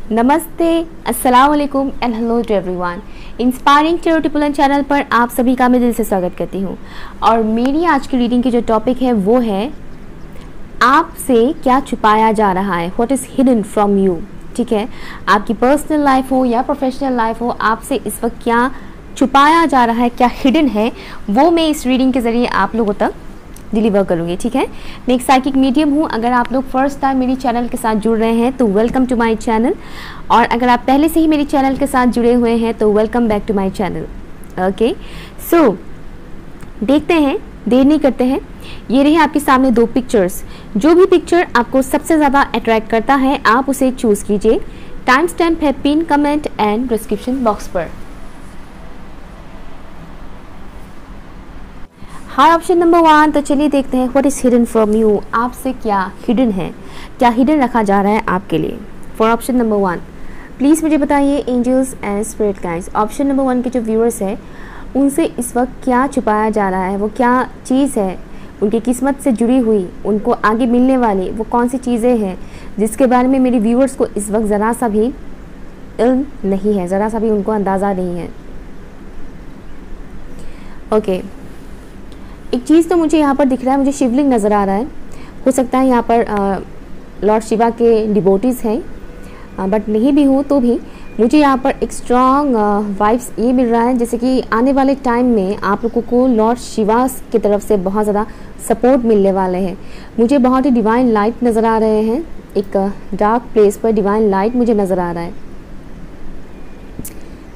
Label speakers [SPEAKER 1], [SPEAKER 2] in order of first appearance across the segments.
[SPEAKER 1] नमस्ते, अस्सलाम वालेकुम and hello to everyone. Inspiring tarot टिपुलन चैनल पर आप सभी का मैं दिल से स्वागत करती हूँ। और मेरी आज की रीडिंग की जो टॉपिक है वो है आपसे क्या छुपाया जा रहा है, what is hidden from you. ठीक है, आपकी पर्सनल लाइफ हो या प्रोफेशनल लाइफ हो, आपसे इस वक्त क्या छुपाया जा रहा है, क्या हिडन है, वो मैं इस रीडिंग के ज़रिए आप लोगों तक डिलीवर करूँगी। ठीक है, मैं एक साइकिक मीडियम हूँ। अगर आप लोग फर्स्ट टाइम मेरी चैनल के साथ जुड़ रहे हैं तो वेलकम टू माय चैनल, और अगर आप पहले से ही मेरी चैनल के साथ जुड़े हुए हैं तो welcome back to my channel. Okay, so देखते हैं, देर नहीं करते हैं। ये रहे आपके सामने दो पिक्चर्स। जो भी पिक्चर आपको सबसे ज़्यादा अट्रैक्ट करता है आप उसे चूज़ कीजिए। टाइम स्टैम्प है pin comment and description box पर। हाँ, ऑप्शन नंबर 1। तो चलिए देखते हैं what is hidden from you. आपसे क्या हिडन है, क्या हिडन रखा जा रहा है आपके लिए। फॉर ऑप्शन नंबर 1 प्लीज़ मुझे बताइए angels and spirit guides. Option number 1 के जो व्यूअर्स हैं उनसे इस वक्त क्या छुपाया जा रहा है, वो क्या चीज़ है उनकी किस्मत से जुड़ी हुई, उनको आगे मिलने वाली वो कौन सी चीज़ें हैं जिसके बारे में मेरे व्यूअर्स को इस वक्त ज़रा सा भी इल्म नहीं है, ज़रा सा भी उनको अंदाज़ा नहीं है। ओके, एक चीज़ तो मुझे यहाँ पर दिख रहा है, मुझे शिवलिंग नज़र आ रहा है। हो सकता है यहाँ पर लॉर्ड शिवा के डिवोटीज़ हैं, बट नहीं भी हो तो भी मुझे यहाँ पर एक स्ट्रॉन्ग वाइब्स ये मिल रहा है जैसे कि आने वाले टाइम में आप लोगों को लॉर्ड शिवा की तरफ से बहुत ज़्यादा सपोर्ट मिलने वाले हैं। मुझे बहुत ही डिवाइन लाइट नज़र आ रहे हैं, एक डार्क प्लेस पर डिवाइन लाइट मुझे नज़र आ रहा है।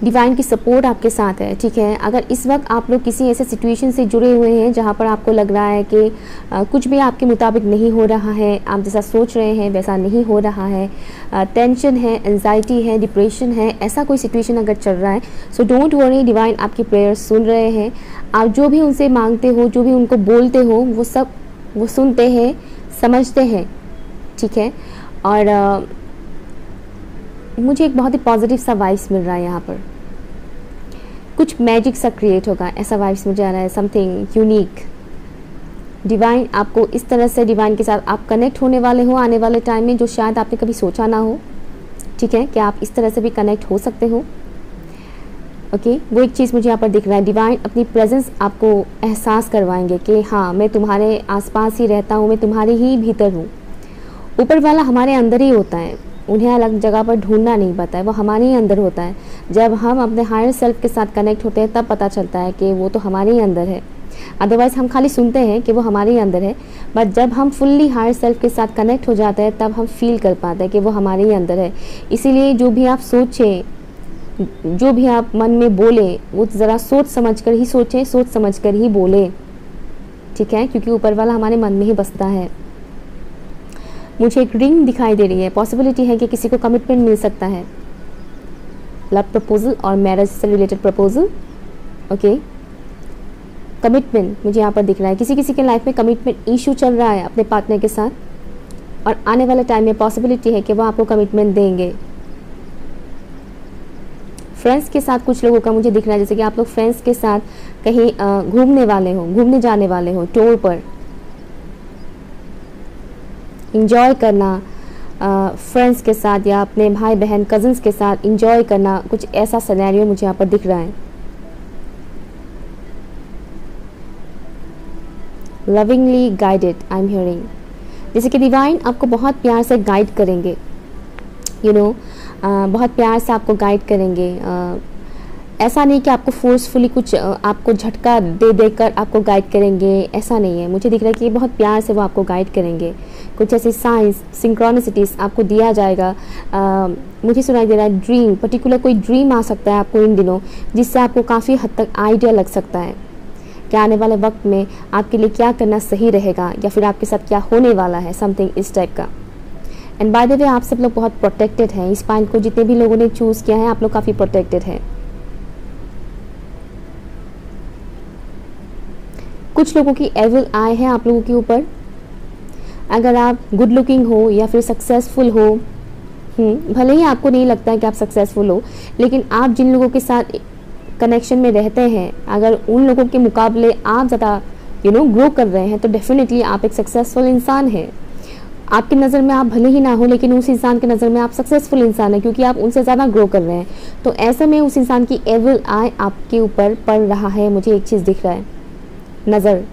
[SPEAKER 1] डिवाइन की सपोर्ट आपके साथ है। ठीक है, अगर इस वक्त आप लोग किसी ऐसे सिचुएशन से जुड़े हुए हैं जहाँ पर आपको लग रहा है कि कुछ भी आपके मुताबिक नहीं हो रहा है, आप जैसा सोच रहे हैं वैसा नहीं हो रहा है, टेंशन है, एंजाइटी है, डिप्रेशन है, ऐसा कोई सिचुएशन अगर चल रहा है, सो डोंट वरी, डिवाइन आपकी प्रेयर सुन रहे हैं। आप जो भी उनसे मांगते हो, जो भी उनको बोलते हो, वो सब वो सुनते हैं, समझते हैं। ठीक है, और मुझे एक बहुत ही पॉजिटिव सा वाइब्स मिल रहा है। यहाँ पर कुछ मैजिक सा क्रिएट होगा, ऐसा वाइब्स मुझे आ रहा है, समथिंग यूनिक। डिवाइन आपको इस तरह से, डिवाइन के साथ आप कनेक्ट होने वाले हो आने वाले टाइम में, जो शायद आपने कभी सोचा ना हो। ठीक है, कि आप इस तरह से भी कनेक्ट हो सकते हो। ओके, वो एक चीज़ मुझे यहाँ पर दिख रहा है। डिवाइन अपनी प्रेजेंस आपको एहसास करवाएंगे कि हाँ, मैं तुम्हारे आसपास ही रहता हूँ, मैं तुम्हारे ही भीतर हूँ। ऊपर वाला हमारे अंदर ही होता है, उन्हें अलग जगह पर ढूंढना नहीं पता है, वो हमारे ही अंदर होता है। जब हम अपने हायर सेल्फ के साथ कनेक्ट होते हैं तब पता चलता है कि वो तो हमारे ही अंदर है। अदरवाइज़ हम खाली सुनते हैं कि वो हमारे ही अंदर है, बट जब हम फुल्ली हायर सेल्फ के साथ कनेक्ट हो जाते हैं तब हम फील कर पाते हैं कि वो हमारे ही अंदर है। इसीलिए जो भी आप सोचें, जो भी आप मन में बोलें, वो ज़रा सोच समझ कर ही सोचें, सोच समझ कर ही बोलें। ठीक है, क्योंकि ऊपर वाला हमारे मन में ही बसता है। मुझे एक रिंग दिखाई दे रही है, पॉसिबिलिटी है कि किसी को कमिटमेंट मिल सकता है, लव प्रपोजल और मैरिज से रिलेटेड प्रपोजल। ओके, कमिटमेंट मुझे यहाँ पर दिख रहा है, किसी किसी के लाइफ में कमिटमेंट इशू चल रहा है अपने पार्टनर के साथ, और आने वाले टाइम में पॉसिबिलिटी है कि वो आपको कमिटमेंट देंगे। फ्रेंड्स के साथ कुछ लोगों का मुझे दिख रहा है, जैसे कि आप लोग फ्रेंड्स के साथ कहीं घूमने वाले हो, घूमने जाने वाले हो, टूर पर इंजॉय करना, फ्रेंड्स के साथ या अपने भाई बहन कज़न्स के साथ इंजॉय करना, कुछ ऐसा सिनेरियो मुझे यहाँ पर दिख रहा है। Lovingly guided I am hearing, जैसे कि डिवाइन आपको बहुत प्यार से गाइड करेंगे, बहुत प्यार से आपको गाइड करेंगे। ऐसा नहीं कि आपको फोर्सफुली कुछ आपको झटका दे देकर आपको गाइड करेंगे, ऐसा नहीं है। मुझे दिख रहा है कि बहुत प्यार से वो आपको गाइड करेंगे। कुछ ऐसी साइंस, सिंक्रोनिसिटीज़ आपको दिया जाएगा। मुझे सुनाई दे रहा है ड्रीम, पर्टिकुलर कोई ड्रीम आ सकता है आपको इन दिनों, जिससे आपको काफ़ी हद तक आइडिया लग सकता है कि आने वाले वक्त में आपके लिए क्या करना सही रहेगा या फिर आपके साथ क्या होने वाला है, समथिंग इस टाइप का। एंड बाय द वे, आप सब लोग बहुत प्रोटेक्टेड हैं। इस पॉइंट को जितने भी लोगों ने चूज़ किया है, आप लोग काफ़ी प्रोटेक्टेड हैं। कुछ लोगों की एविल आई है आप लोगों के ऊपर। अगर आप गुड लुकिंग हो या फिर सक्सेसफुल हो, भले ही आपको नहीं लगता है कि आप सक्सेसफुल हो, लेकिन आप जिन लोगों के साथ कनेक्शन में रहते हैं, अगर उन लोगों के मुकाबले आप ज़्यादा ग्रो कर रहे हैं तो डेफिनेटली आप एक सक्सेसफुल इंसान हैं। आपकी नज़र में आप भले ही ना हो, लेकिन उस इंसान की नज़र में आप सक्सेसफुल इंसान हैं, क्योंकि आप उनसे ज़्यादा ग्रो कर रहे हैं। तो ऐसे में उस इंसान की एविल आई आपके ऊपर पड़ रहा है, मुझे एक चीज़ दिख रहा है, नज़र।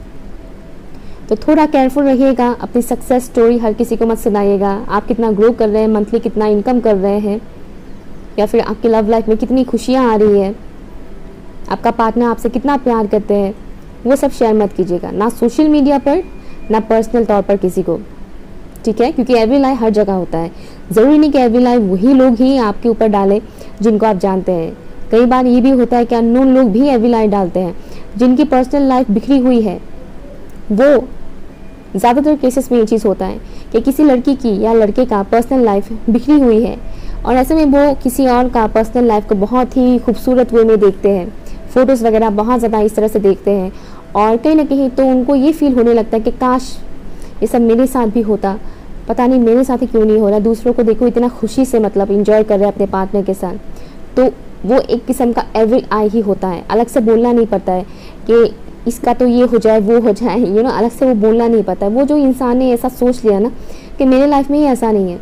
[SPEAKER 1] तो थोड़ा केयरफुल रहिएगा, अपनी सक्सेस स्टोरी हर किसी को मत सुनाइएगा। आप कितना ग्रो कर रहे हैं, मंथली कितना इनकम कर रहे हैं, या फिर आपकी लव लाइफ में कितनी खुशियाँ आ रही है, आपका पार्टनर आपसे कितना प्यार करते हैं, वो सब शेयर मत कीजिएगा, ना सोशल मीडिया पर, ना पर्सनल तौर पर किसी को, ठीक है? क्योंकि एवरी लाइफ हर जगह होता है। ज़रूरी नहीं कि एवरी लाइफ वही लोग ही आपके ऊपर डालें जिनको आप जानते हैं। कई बार ये भी होता है कि अननोन लोग भी एवरी लाइफ डालते हैं, जिनकी पर्सनल लाइफ बिखरी हुई है। वो ज़्यादातर केसेस में ये चीज़ होता है कि किसी लड़की की या लड़के का पर्सनल लाइफ बिखरी हुई है, और ऐसे में वो किसी और का पर्सनल लाइफ को बहुत ही खूबसूरत वे में देखते हैं, फ़ोटोज़ वगैरह बहुत ज़्यादा इस तरह से देखते हैं, और कहीं ना कहीं तो उनको ये फील होने लगता है कि काश ये सब मेरे साथ भी होता, पता नहीं मेरे साथ ही क्यों नहीं हो रहा। दूसरों को देखो इतना खुशी से मतलब इंजॉय कर रहे हैं अपने पार्टनर के साथ, तो वो एक किस्म का एवरी आई ही होता है। अलग से बोलना नहीं पड़ता है कि इसका तो ये हो जाए वो हो जाए, अलग से वो बोलना नहीं पड़ता है। वो जो इंसान ने ऐसा सोच लिया ना कि मेरे लाइफ में ही ऐसा नहीं है,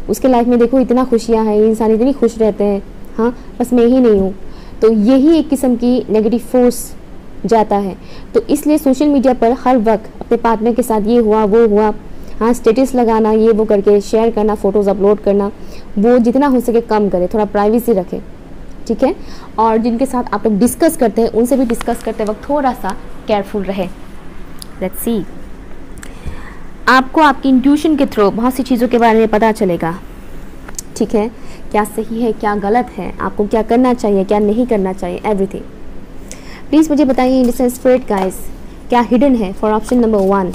[SPEAKER 1] उसके लाइफ में देखो इतना खुशियाँ हैं, इंसान इतनी खुश रहते हैं, हाँ बस मैं ही नहीं हूँ, तो यही एक किस्म की नेगेटिव फोर्स जाता है। तो इसलिए सोशल मीडिया पर हर वक्त अपने पार्टनर के साथ ये हुआ वो हुआ, हाँ स्टेटस लगाना, ये वो करके शेयर करना, फ़ोटोज़ अपलोड करना, वो जितना हो सके कम करें, थोड़ा प्राइवेसी रखें, ठीक है? और जिनके साथ आप लोग डिस्कस करते हैं उनसे भी डिस्कस करते वक्त थोड़ा सा केयरफुल रहे। लेट्स सी, आपको आपकी इंट्यूशन के थ्रू बहुत सी चीज़ों के बारे में पता चलेगा, ठीक है? क्या सही है, क्या गलत है, आपको क्या करना चाहिए, क्या नहीं करना चाहिए, एवरीथिंग। प्लीज़ मुझे बताइए इन स्पिरिट गाइस, क्या हिडन है for option number 1।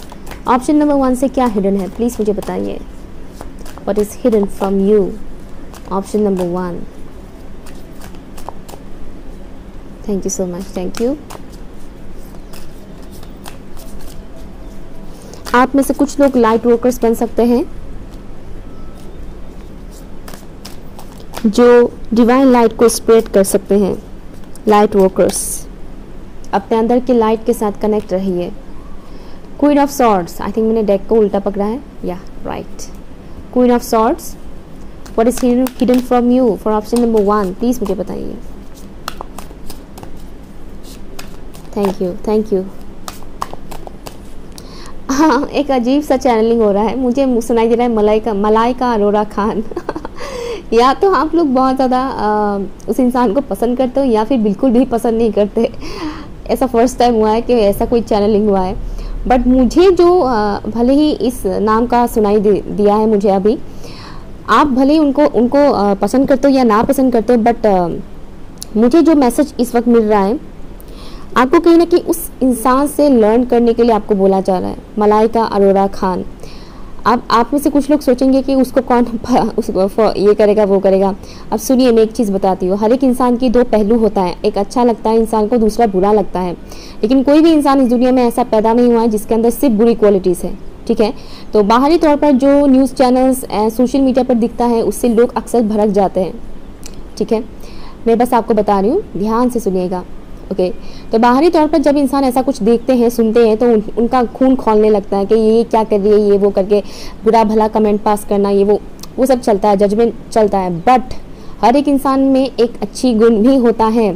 [SPEAKER 1] Option number 1 से क्या हिडन है, प्लीज़ मुझे बताइए। What is hidden from you, option number 1। Thank you so much, thank you. आप में से कुछ लोग लाइट वर्कर्स बन सकते हैं, जो डिवाइन लाइट को स्प्रेड कर सकते हैं। लाइट वर्कर्स, अपने अंदर की लाइट के साथ कनेक्ट रहिए। Queen of swords, I think मैंने डेक को उल्टा पकड़ा है, या right. Queen of swords, what is hidden from you for option number 1, please मुझे बताइए। Thank you, thank you. हाँ, एक अजीब सा चैनलिंग हो रहा है, मुझे सुनाई दे रहा है मलाइका अरोरा खान। या तो आप लोग बहुत ज़्यादा उस इंसान को पसंद करते हो, या फिर बिल्कुल भी पसंद नहीं करते। ऐसा फर्स्ट टाइम हुआ है कि ऐसा कोई चैनलिंग हुआ है। बट मुझे जो भले ही इस नाम का सुनाई दिया है मुझे अभी, आप भले ही उनको पसंद करते हो या ना पसंद करते हो, बट मुझे जो मैसेज इस वक्त मिल रहा है, आपको कहीं ना कहीं उस इंसान से लर्न करने के लिए आपको बोला जा रहा है। मलाइका अरोरा खान, अब आप में से कुछ लोग सोचेंगे कि उसको कौन उसको ये करेगा वो करेगा। अब सुनिए, मैं एक चीज़ बताती हूँ, हर एक इंसान की दो पहलू होता है, एक अच्छा लगता है इंसान को, दूसरा बुरा लगता है। लेकिन कोई भी इंसान इस दुनिया में ऐसा पैदा नहीं हुआ है जिसके अंदर सिर्फ बुरी क्वालिटीज़ है, ठीक है? तो बाहरी तौर पर जो न्यूज़ चैनल्स सोशल मीडिया पर दिखता है, उससे लोग अक्सर भड़क जाते हैं, ठीक है? मैं बस आपको बता रही हूँ, ध्यान से सुनिएगा, ओके? तो बाहरी तौर पर जब इंसान ऐसा कुछ देखते हैं, सुनते हैं, तो उनका खून खौलने लगता है कि ये क्या कर रही है, ये वो करके बुरा भला कमेंट पास करना, ये वो सब चलता है, जजमेंट चलता है। बट हर एक इंसान में एक अच्छी गुण भी होता है।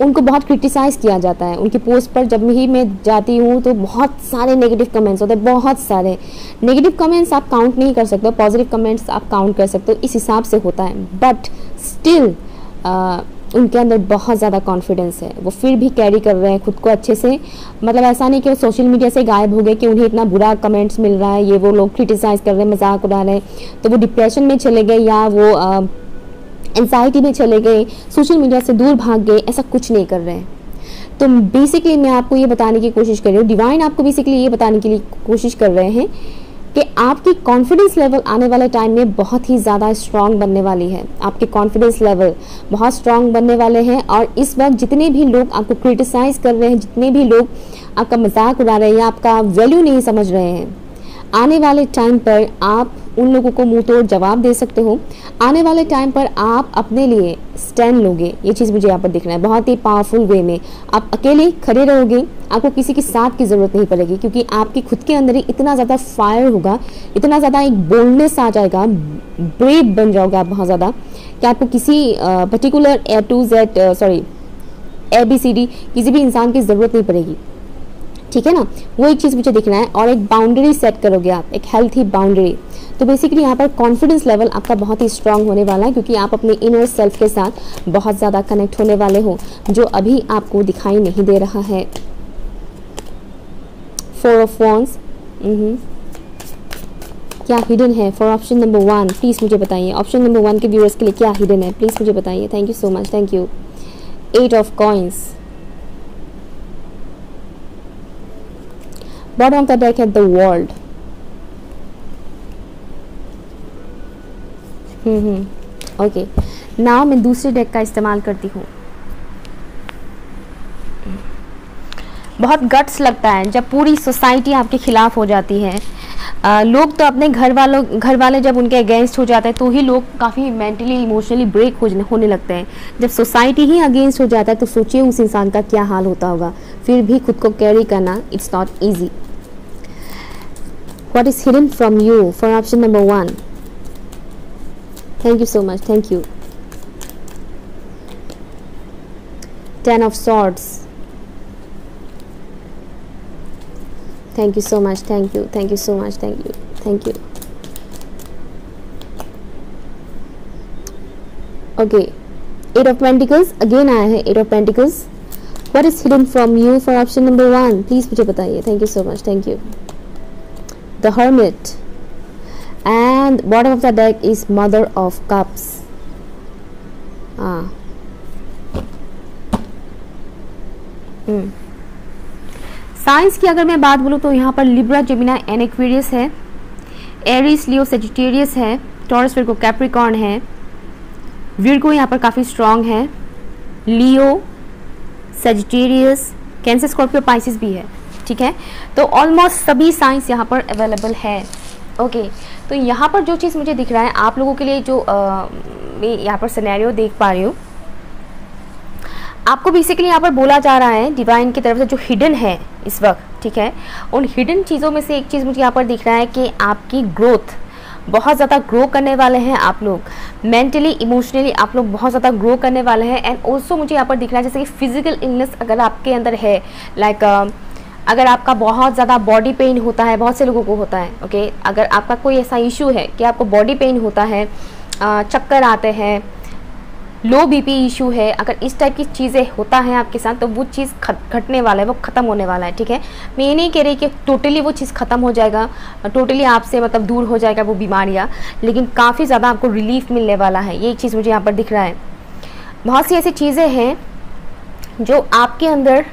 [SPEAKER 1] उनको बहुत क्रिटिसाइज़ किया जाता है, उनकी पोस्ट पर जब भी मैं जाती हूँ तो बहुत सारे नेगेटिव कमेंट्स होते हैं, बहुत सारे नेगेटिव कमेंट्स आप काउंट नहीं कर सकते हो, पॉजिटिव कमेंट्स आप काउंट कर सकते हो, इस हिसाब से होता है। बट स्टिल उनके अंदर बहुत ज़्यादा कॉन्फिडेंस है, वो फिर भी कैरी कर रहे हैं खुद को अच्छे से। मतलब ऐसा नहीं कि वो सोशल मीडिया से गायब हो गए कि उन्हें इतना बुरा कमेंट्स मिल रहा है, ये वो लोग क्रिटिसाइज़ कर रहे हैं, मजाक उड़ा रहे हैं, तो वो डिप्रेशन में चले गए या वो एंजाइटी में चले गए, सोशल मीडिया से दूर भाग गए, ऐसा कुछ नहीं कर रहे हैं। तो बेसिकली मैं आपको ये बताने की कोशिश कर रही हूँ, डिवाइन आपको बेसिकली ये बताने के लिए कोशिश कर रहे हैं कि आपकी कॉन्फिडेंस लेवल आने वाले टाइम में बहुत ही ज़्यादा स्ट्रॉन्ग बनने वाली है। आपके कॉन्फिडेंस लेवल बहुत स्ट्रॉन्ग बनने वाले हैं, और इस वक्त जितने भी लोग आपको क्रिटिसाइज़ कर रहे हैं, जितने भी लोग आपका मजाक उड़ा रहे हैं या आपका वैल्यू नहीं समझ रहे हैं, आने वाले टाइम पर आप उन लोगों को मुंह तोड़ जवाब दे सकते हो। आने वाले टाइम पर आप अपने लिए स्टैंड लोगे, ये चीज़ मुझे यहाँ पर दिख रहा है बहुत ही पावरफुल वे में। आप अकेले खड़े रहोगे, आपको किसी की साथ की ज़रूरत नहीं पड़ेगी, क्योंकि आपकी खुद के अंदर ही इतना ज़्यादा फायर होगा, इतना ज़्यादा एक बोल्डनेस आ जाएगा, ब्रेव बन जाओगे आप बहुत ज़्यादा, कि आपको किसी पर्टिकुलर ABCD किसी भी इंसान की ज़रूरत नहीं पड़ेगी, ठीक है ना। वो एक चीज़ मुझे दिखना है। और एक बाउंड्री सेट करोगे आप, एक हेल्थी बाउंड्री। तो बेसिकली यहाँ पर कॉन्फिडेंस लेवल आपका बहुत ही स्ट्रांग होने वाला है, क्योंकि आप अपने इनर सेल्फ के साथ बहुत ज़्यादा कनेक्ट होने वाले हो, जो अभी आपको दिखाई नहीं दे रहा है। 4 ऑफ वॉन्ड्स क्या हिडन है फॉर ऑप्शन नंबर 1, प्लीज़ मुझे बताइए। ऑप्शन नंबर 1 के व्यूअर्स के लिए क्या हिडन है, प्लीज़ मुझे बताइए। Thank you so much, thank you. 8 of coins, bottom of the deck है the world। ओके, नाउ मैं दूसरे डेक का इस्तेमाल करती हूँ। बहुत गट्स लगता है जब पूरी सोसाइटी आपके खिलाफ हो जाती है। लोग तो अपने घर वाले जब उनके अगेंस्ट हो जाते हैं तो ही लोग काफ़ी मेंटली इमोशनली ब्रेक होने लगते हैं। जब सोसाइटी ही अगेंस्ट हो जाता है तो सोचिए उस इंसान का क्या हाल होता होगा। फिर भी खुद को कैरी करना it's not easy. What is hidden from you for option number 1? Thank you so much, thank you। 10 of swords, thank you so much, thank you, thank you so much, thank you, thank you। Okay, 8 of pentacles again आया है, 8 of pentacles। What is hidden from you for option number 1? Please मुझे बताइए। Thank you so much, thank you। The Hermit, and bottom of the deck is Mother of Cups। Science की अगर मैं बात बोलूँ तो यहाँ पर लिब्रा, जेमिनी एंड एक्वेरियस है, एरीज, लियो, सेजिटेरियस है, टॉरस, विर्गो, कैप्रिकॉर्न है, विर्गो यहाँ पर काफ़ी स्ट्रांग है, लियो, सेजिटेरियस, कैंसर, स्कॉर्पियो, पाइसिस भी है, ठीक है। तो ऑलमोस्ट सभी साइंस यहाँ पर अवेलेबल है। ओके, तो यहाँ पर जो चीज़ मुझे दिख रहा है आप लोगों के लिए, जो मैं यहाँ पर सिनेरियो देख पा रही हूँ, आपको बेसिकली यहाँ पर बोला जा रहा है डिवाइन की तरफ से जो हिडन है इस वक्त, ठीक है, उन हिडन चीज़ों में से एक चीज़ मुझे यहाँ पर दिख रहा है कि आपकी ग्रोथ, बहुत ज़्यादा ग्रो करने वाले हैं आप लोग, मेंटली इमोशनली आप लोग बहुत ज़्यादा ग्रो करने वाले हैं। एंड ऑल्सो मुझे यहाँ पर दिख रहा है जैसे कि फिजिकल इलनेस अगर आपके अंदर है, लाइक अगर आपका बहुत ज़्यादा बॉडी पेन होता है, बहुत से लोगों को होता है, ओके, अगर आपका कोई ऐसा इशू है कि आपको बॉडी पेन होता है, चक्कर आते हैं, लो बीपी इशू है, अगर इस टाइप की चीज़ें होता है आपके साथ तो वो चीज़ घटने वाला है, वो ख़त्म होने वाला है, ठीक है। मैं ये नहीं कह रही कि टोटली वो चीज़ ख़त्म हो जाएगा, टोटली आपसे मतलब दूर हो जाएगा वो बीमारियाँ, लेकिन काफ़ी ज़्यादा आपको रिलीफ मिलने वाला है। ये एक चीज़ मुझे यहाँ पर दिख रहा है। बहुत सी ऐसी चीज़ें हैं जो आपके अंदर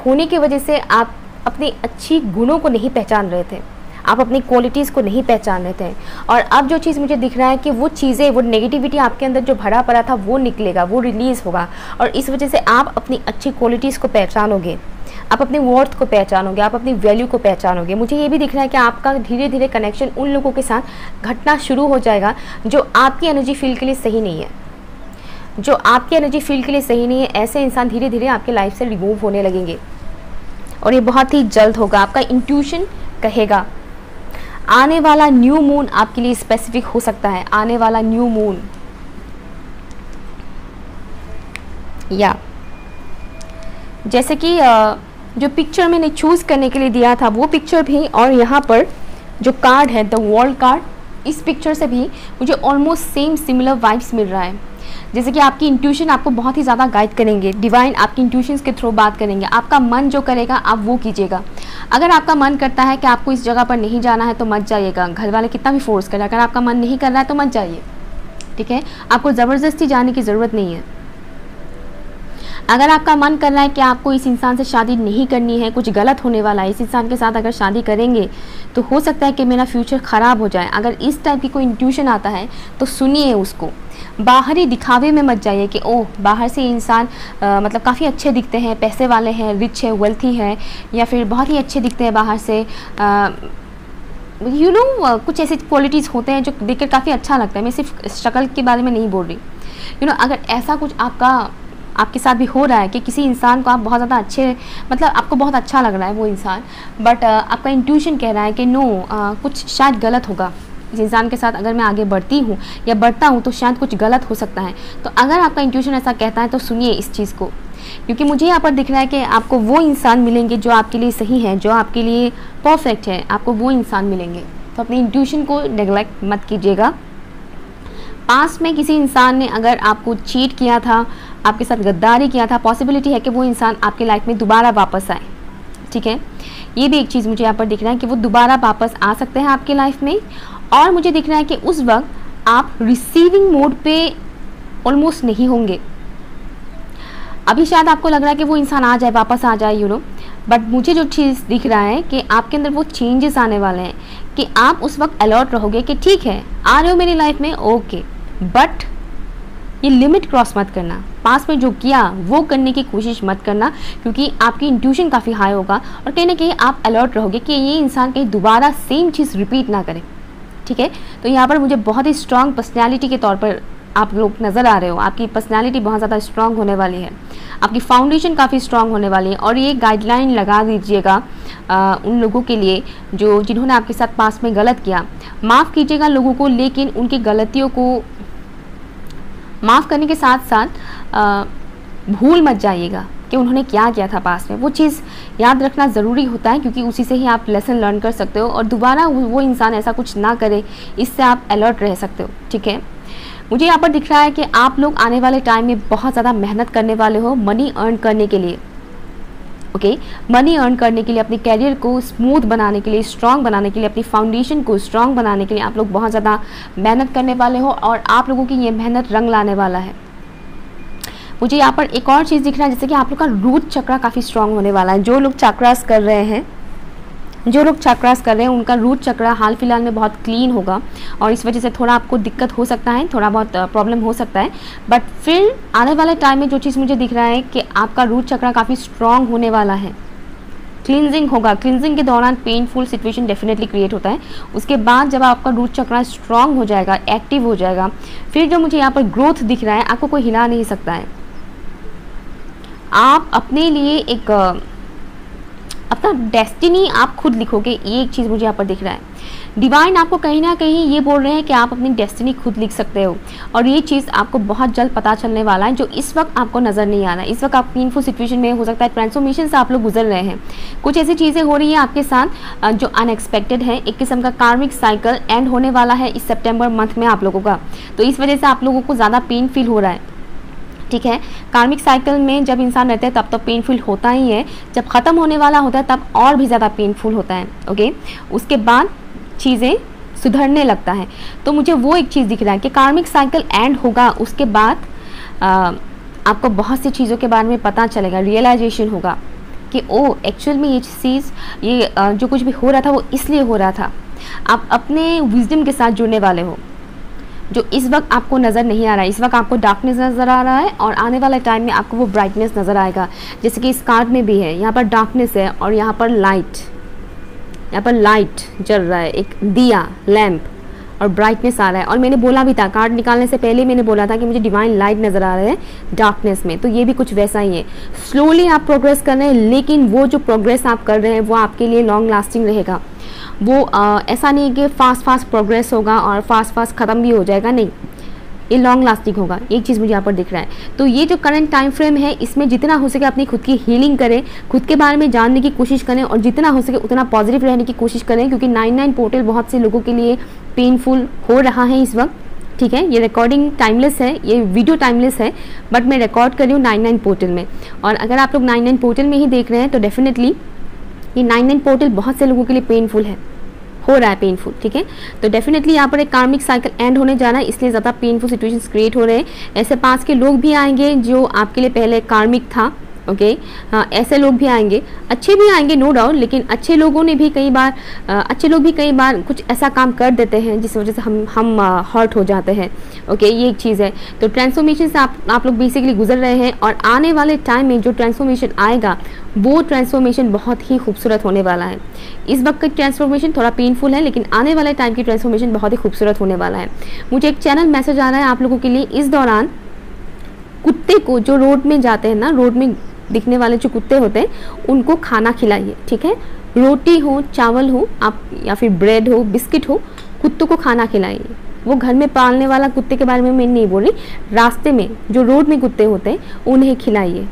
[SPEAKER 1] होने की वजह से आप अपनी अच्छी गुणों को नहीं पहचान रहे थे, आप अपनी क्वालिटीज़ को नहीं पहचान रहे थे। और अब जो चीज़ मुझे दिख रहा है कि वो चीज़ें, वो नेगेटिविटी आपके अंदर जो भरा पड़ा था वो निकलेगा, वो रिलीज़ होगा, और इस वजह से आप अपनी अच्छी क्वालिटीज़ को पहचानोगे, आप अपनी वर्थ को पहचानोगे, आप अपनी वैल्यू को पहचानोगे। मुझे ये भी दिख रहा है कि आपका धीरे धीरे कनेक्शन उन लोगों के साथ घटना शुरू हो जाएगा जो आपकी एनर्जी फील्ड के लिए सही नहीं है, जो आपकी एनर्जी फील्ड के लिए सही नहीं है। ऐसे इंसान धीरे धीरे आपके लाइफ से रिमूव होने लगेंगे और ये बहुत ही जल्द होगा। आपका इंट्यूशन कहेगा आने वाला न्यू मून आपके लिए स्पेसिफिक हो सकता है, आने वाला न्यू मून, या जैसे कि जो पिक्चर मैंने चूज़ करने के लिए दिया था वो पिक्चर भी, और यहाँ पर जो कार्ड है द वर्ल्ड कार्ड, इस पिक्चर से भी मुझे ऑलमोस्ट सेम सिमिलर वाइब्स मिल रहा है। जैसे कि आपकी इंट्यूशन आपको बहुत ही ज़्यादा गाइड करेंगे, डिवाइन आपकी इंट्यूशंस के थ्रू बात करेंगे, आपका मन जो करेगा आप वो कीजिएगा। अगर आपका मन करता है कि आपको इस जगह पर नहीं जाना है तो मत जाइएगा, घर वाले कितना भी फोर्स करें, अगर आपका मन नहीं कर रहा है तो मत जाइए, ठीक है। आपको ज़बरदस्ती जाने की ज़रूरत नहीं है। अगर आपका मन कर रहा है कि आपको इस इंसान से शादी नहीं करनी है, कुछ गलत होने वाला है, इस इंसान के साथ अगर शादी करेंगे तो हो सकता है कि मेरा फ्यूचर ख़राब हो जाए, अगर इस टाइप की कोई इंट्यूशन आता है तो सुनिए उसको। बाहरी दिखावे में मत जाइए कि ओह बाहर से इंसान मतलब काफ़ी अच्छे दिखते हैं, पैसे वाले हैं, रिच है, वेल्थी है, या फिर बहुत ही अच्छे दिखते हैं बाहर से, कुछ ऐसे क्वालिटीज़ होते हैं जो देखकर काफ़ी अच्छा लगता है। मैं सिर्फ शक्ल के बारे में नहीं बोल रही। अगर ऐसा कुछ आपके साथ भी हो रहा है कि किसी इंसान को आप बहुत ज़्यादा अच्छे, मतलब आपको बहुत अच्छा लग रहा है वो इंसान, बट आपका इंट्यूशन कह रहा है कि नो कुछ शायद गलत होगा, इस इंसान के साथ अगर मैं आगे बढ़ती हूँ या बढ़ता हूँ तो शायद कुछ गलत हो सकता है। तो अगर आपका इंट्यूशन ऐसा कहता है तो सुनिए इस चीज़ को, क्योंकि मुझे यहाँ पर दिख रहा है कि आपको वो इंसान मिलेंगे जो आपके लिए सही है, जो आपके लिए परफेक्ट है, आपको वो इंसान मिलेंगे। तो अपने इंट्यूशन को नेग्लेक्ट मत कीजिएगा। पास्ट में किसी इंसान ने अगर आपको चीट किया था, आपके साथ गद्दारी किया था, पॉसिबिलिटी है कि वो इंसान आपके लाइफ में दोबारा वापस आए। ठीक है, ये भी एक चीज़ मुझे यहाँ पर दिख रहा है कि वो दोबारा वापस आ सकते हैं आपके लाइफ में। और मुझे दिख रहा है कि उस वक्त आप रिसीविंग मोड पे ऑलमोस्ट नहीं होंगे। अभी शायद आपको लग रहा है कि वो इंसान आ जाए, वापस आ जाए, बट मुझे जो चीज़ दिख रहा है कि आपके अंदर वो चेंजेस आने वाले हैं कि आप उस वक्त अलर्ट रहोगे कि ठीक है आ रहे हो मेरी लाइफ में, ओके, बट ये लिमिट क्रॉस मत करना। पास में जो किया वो करने की कोशिश मत करना, क्योंकि आपकी इंट्यूशन काफ़ी हाई होगा और कहीं ना कहीं आप अलर्ट रहोगे कि ये इंसान कहीं दोबारा सेम चीज़ रिपीट ना करे। ठीक है, तो यहाँ पर मुझे बहुत ही स्ट्रांग पर्सनैलिटी के तौर पर आप लोग नज़र आ रहे हो। आपकी पर्सनैलिटी बहुत ज़्यादा स्ट्रांग होने वाली है, आपकी फाउंडेशन काफ़ी स्ट्रांग होने वाली है। और ये गाइडलाइन लगा दीजिएगा उन लोगों के लिए जिन्होंने आपके साथ पास में गलत किया। माफ़ कीजिएगा लोगों को, लेकिन उनकी गलतियों को माफ़ करने के साथ साथ भूल मत जाइएगा कि उन्होंने क्या किया था पास्ट में। वो चीज़ याद रखना ज़रूरी होता है, क्योंकि उसी से ही आप लेसन लर्न कर सकते हो और दोबारा वो इंसान ऐसा कुछ ना करे, इससे आप अलर्ट रह सकते हो। ठीक है, मुझे यहाँ पर दिख रहा है कि आप लोग आने वाले टाइम में बहुत ज़्यादा मेहनत करने वाले हो मनी अर्न करने के लिए। ओके, मनी अर्न करने के लिए, अपने कैरियर को स्मूथ बनाने के लिए, स्ट्रांग बनाने के लिए, अपनी फाउंडेशन को स्ट्रांग बनाने के लिए आप लोग बहुत ज़्यादा मेहनत करने वाले हो और आप लोगों की ये मेहनत रंग लाने वाला है। मुझे यहाँ पर एक और चीज़ दिख रहा है, जैसे कि आप लोग का रूट चक्रा काफ़ी स्ट्रांग होने वाला है। जो लोग चक्रास कर रहे हैं, उनका रूट चक्रा हाल फिलहाल में बहुत क्लीन होगा और इस वजह से थोड़ा आपको दिक्कत हो सकता है, थोड़ा बहुत प्रॉब्लम हो सकता है, बट फिर आने वाले टाइम में जो चीज़ मुझे दिख रहा है कि आपका रूट चक्रा काफ़ी स्ट्रांग होने वाला है। क्लिनजिंग होगा, क्लिनजिंग के दौरान पेनफुल सिचुएशन डेफिनेटली क्रिएट होता है। उसके बाद जब आपका रूट चक्रा स्ट्रांग हो जाएगा, एक्टिव हो जाएगा, फिर जो मुझे यहाँ पर ग्रोथ दिख रहा है, आपको कोई हिला नहीं सकता है। आप अपने लिए एक अपना डेस्टिनी आप खुद लिखोगे, ये एक चीज़ मुझे यहाँ पर दिख रहा है। डिवाइन आपको कहीं ना कहीं ये बोल रहे हैं कि आप अपनी डेस्टिनी खुद लिख सकते हो और ये चीज़ आपको बहुत जल्द पता चलने वाला है, जो इस वक्त आपको नज़र नहीं आ रहा है। इस वक्त आप पेनफुल सिचुएशन में, हो सकता है ट्रांसफॉर्मेशन से आप लोग गुजर रहे हैं, कुछ ऐसी चीज़ें हो रही हैं आपके साथ जो अनएक्सपेक्टेड है। एक किस्म का कार्मिक साइकिल एंड होने वाला है इस सितंबर मंथ में आप लोगों का, तो इस वजह से आप लोगों को ज़्यादा पेन फील हो रहा है। ठीक है, कार्मिक साइकिल में जब इंसान रहता है तब तो पेनफुल होता ही है, जब ख़त्म होने वाला होता है तब और भी ज़्यादा पेनफुल होता है। ओके, उसके बाद चीज़ें सुधरने लगता है। तो मुझे वो एक चीज़ दिख रहा है कि कार्मिक साइकिल एंड होगा, उसके बाद आपको बहुत सी चीज़ों के बारे में पता चलेगा, रियलाइजेशन होगा कि ओ एक्चुअल में ये चीज़, ये जो कुछ भी हो रहा था वो इसलिए हो रहा था। आप अपने विजडम के साथ जुड़ने वाले हो, जो इस वक्त आपको नज़र नहीं आ रहा है। इस वक्त आपको डार्कनेस नज़र आ रहा है और आने वाले टाइम में आपको वो ब्राइटनेस नज़र आएगा, जैसे कि इस कार्ड में भी है। यहाँ पर डार्कनेस है और यहाँ पर लाइट जल रहा है, एक दिया, लैम्प, और ब्राइटनेस आ रहा है। और मैंने बोला भी था, कार्ड निकालने से पहले मैंने बोला था कि मुझे डिवाइन लाइट नज़र आ रहा है डार्कनेस में, तो ये भी कुछ वैसा ही है। स्लोली आप प्रोग्रेस कर रहे हैं, लेकिन वो जो प्रोग्रेस आप कर रहे हैं वो आपके लिए लॉन्ग लास्टिंग रहेगा। वो ऐसा नहीं कि फास्ट प्रोग्रेस होगा और फास्ट ख़त्म भी हो जाएगा, नहीं, ये लॉन्ग लास्टिंग होगा। एक चीज़ मुझे यहाँ पर दिख रहा है। तो ये जो करंट टाइम फ्रेम है, इसमें जितना हो सके अपनी खुद की हीलिंग करें, खुद के बारे में जानने की कोशिश करें और जितना हो सके उतना पॉजिटिव रहने की कोशिश करें, क्योंकि 99 पोर्टल बहुत से लोगों के लिए पेनफुल हो रहा है इस वक्त। ठीक है, ये रिकॉर्डिंग टाइमलेस है, ये वीडियो टाइमलेस है, बट मैं रिकॉर्ड कर रही हूँ 99 पोर्टल में। और अगर आप लोग 99 पोर्टल में ही देख रहे हैं तो डेफिनेटली ये 99 पोर्टल बहुत से लोगों के लिए पेनफुल है, हो रहा है पेनफुल, ठीक है। तो डेफिनेटली यहाँ पर एक कार्मिक साइकिल एंड होने जा रहा है, इसलिए ज़्यादा पेनफुल सिचुएशंस क्रिएट हो रहे हैं। ऐसे पास के लोग भी आएंगे जो आपके लिए पहले कार्मिक था, ओके। हाँ, ऐसे लोग भी आएंगे, अच्छे भी आएंगे नो डाउट, लेकिन अच्छे लोग भी कई बार कुछ ऐसा काम कर देते हैं जिस वजह से हम हर्ट हो जाते हैं, ओके। ये एक चीज़ है। तो ट्रांसफॉर्मेशन से आप लोग बेसिकली गुजर रहे हैं, और आने वाले टाइम में जो ट्रांसफॉर्मेशन आएगा वो ट्रांसफॉर्मेशन बहुत ही खूबसूरत होने वाला है। इस वक्त का ट्रांसफॉर्मेशन थोड़ा पेनफुल है, लेकिन आने वाले टाइम की ट्रांसफॉर्मेशन बहुत ही खूबसूरत होने वाला है। मुझे एक चैनल मैसेज आ रहा है आप लोगों के लिए, इस दौरान कुत्ते को जो रोड में जाते हैं ना, रोड में दिखने वाले जो कुत्ते होते हैं उनको खाना खिलाइए, ठीक है। रोटी हो, चावल हो, आप या फिर ब्रेड हो, बिस्किट हो, कुत्तों को खाना खिलाइए। वो घर में पालने वाला कुत्ते के बारे में मैं नहीं बोल रही, रास्ते में जो रोड में कुत्ते होते हैं उन्हें खिलाइए,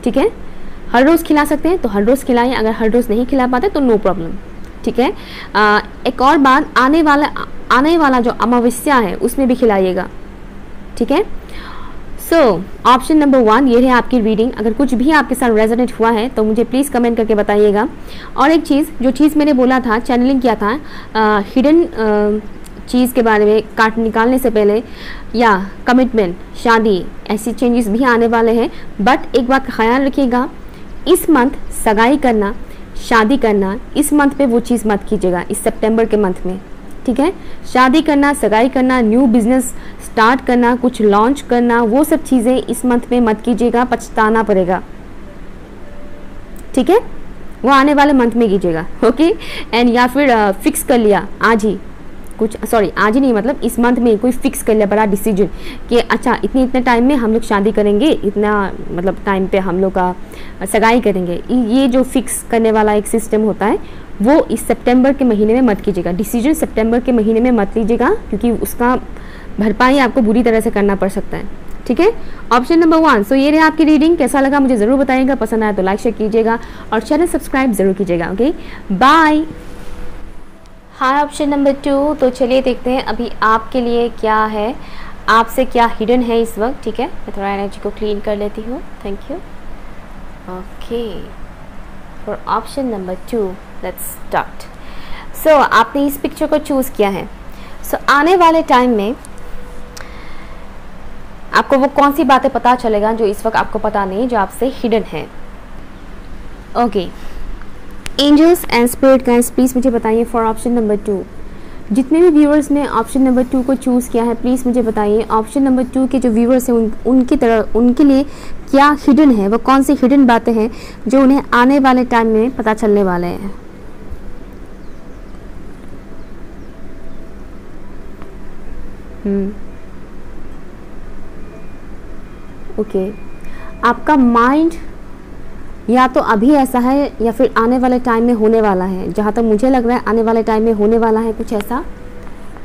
[SPEAKER 1] ठीक है। हर रोज़ खिला सकते हैं तो हर रोज़ खिलाइए, अगर हर रोज़ नहीं खिला पाते तो नो प्रॉब्लम, ठीक है। एक और बात, आने वाला जो अमावस्या है उसमें भी खिलाइएगा, ठीक है। सो ऑप्शन नंबर 1 ये है आपकी रीडिंग। अगर कुछ भी आपके साथ रेजोनेट हुआ है तो मुझे प्लीज़ कमेंट करके बताइएगा। और एक चीज़, जो चीज़ मैंने बोला था, चैनलिंग किया था, हिडन चीज़ के बारे में काट निकालने से पहले, या कमिटमेंट, शादी, ऐसी चेंजेस भी आने वाले हैं। बट एक बात का ख्याल रखिएगा, इस मंथ सगाई करना, शादी करना, इस मंथ पे वो चीज़ मत कीजिएगा, इस सितंबर के मंथ में, ठीक है। शादी करना, सगाई करना, न्यू बिजनेस स्टार्ट करना, कुछ लॉन्च करना, वो सब चीज़ें इस मंथ में मत कीजिएगा, पछताना पड़ेगा, ठीक है। वो आने वाले मंथ में कीजिएगा, ओके। एंड या फिर फिक्स कर लिया आज ही कुछ, सॉरी आज ही नहीं, मतलब इस मंथ में कोई फिक्स कर लिया बड़ा डिसीजन कि अच्छा इतने टाइम में हम लोग शादी करेंगे, इतना मतलब टाइम पे हम लोग का सगाई करेंगे। ये जो फिक्स करने वाला एक सिस्टम होता है वो इस सितंबर के महीने में मत कीजिएगा। डिसीजन सितंबर के महीने में मत लीजिएगा, क्योंकि उसका भरपाई आपको बुरी तरह से करना पड़ सकता है, ठीक है। Option number 1। सो ये रही आपकी रीडिंग। कैसा लगा मुझे ज़रूर बताइएगा, पसंद आया तो लाइक शेयर कीजिएगा और चैनल सब्सक्राइब ज़रूर कीजिएगा, ओके। बाय। हाँ, ऑप्शन नंबर 2। तो चलिए देखते हैं अभी आपके लिए क्या है, आपसे क्या हिडन है इस वक्त, ठीक है। मैं थोड़ा एनर्जी को क्लीन कर लेती हूँ, thank you, okay. For option number 2 let's start. So आपने इस पिक्चर को चूज़ किया है। सो आने वाले टाइम में आपको वो कौन सी बातें पता चलेगा जो इस वक्त आपको पता नहीं, जो आपसे हिडन है, okay. Angels and spirit guides please मुझे बताइए फॉर ऑप्शन नंबर 2। जितने भी व्यूअर्स ने ऑप्शन नंबर 2 को चूज़ किया है प्लीज़ मुझे बताइए ऑप्शन नंबर 2 के जो व्यूअर्स हैं उनके लिए क्या हिडन है, वो कौन सी हिडन बातें हैं जो उन्हें आने वाले टाइम में पता चलने वाले हैं। ओके, आपका माइंड या तो अभी ऐसा है या फिर आने वाले टाइम में होने वाला है। जहाँ तक मुझे लग रहा है आने वाले टाइम में होने वाला है कुछ ऐसा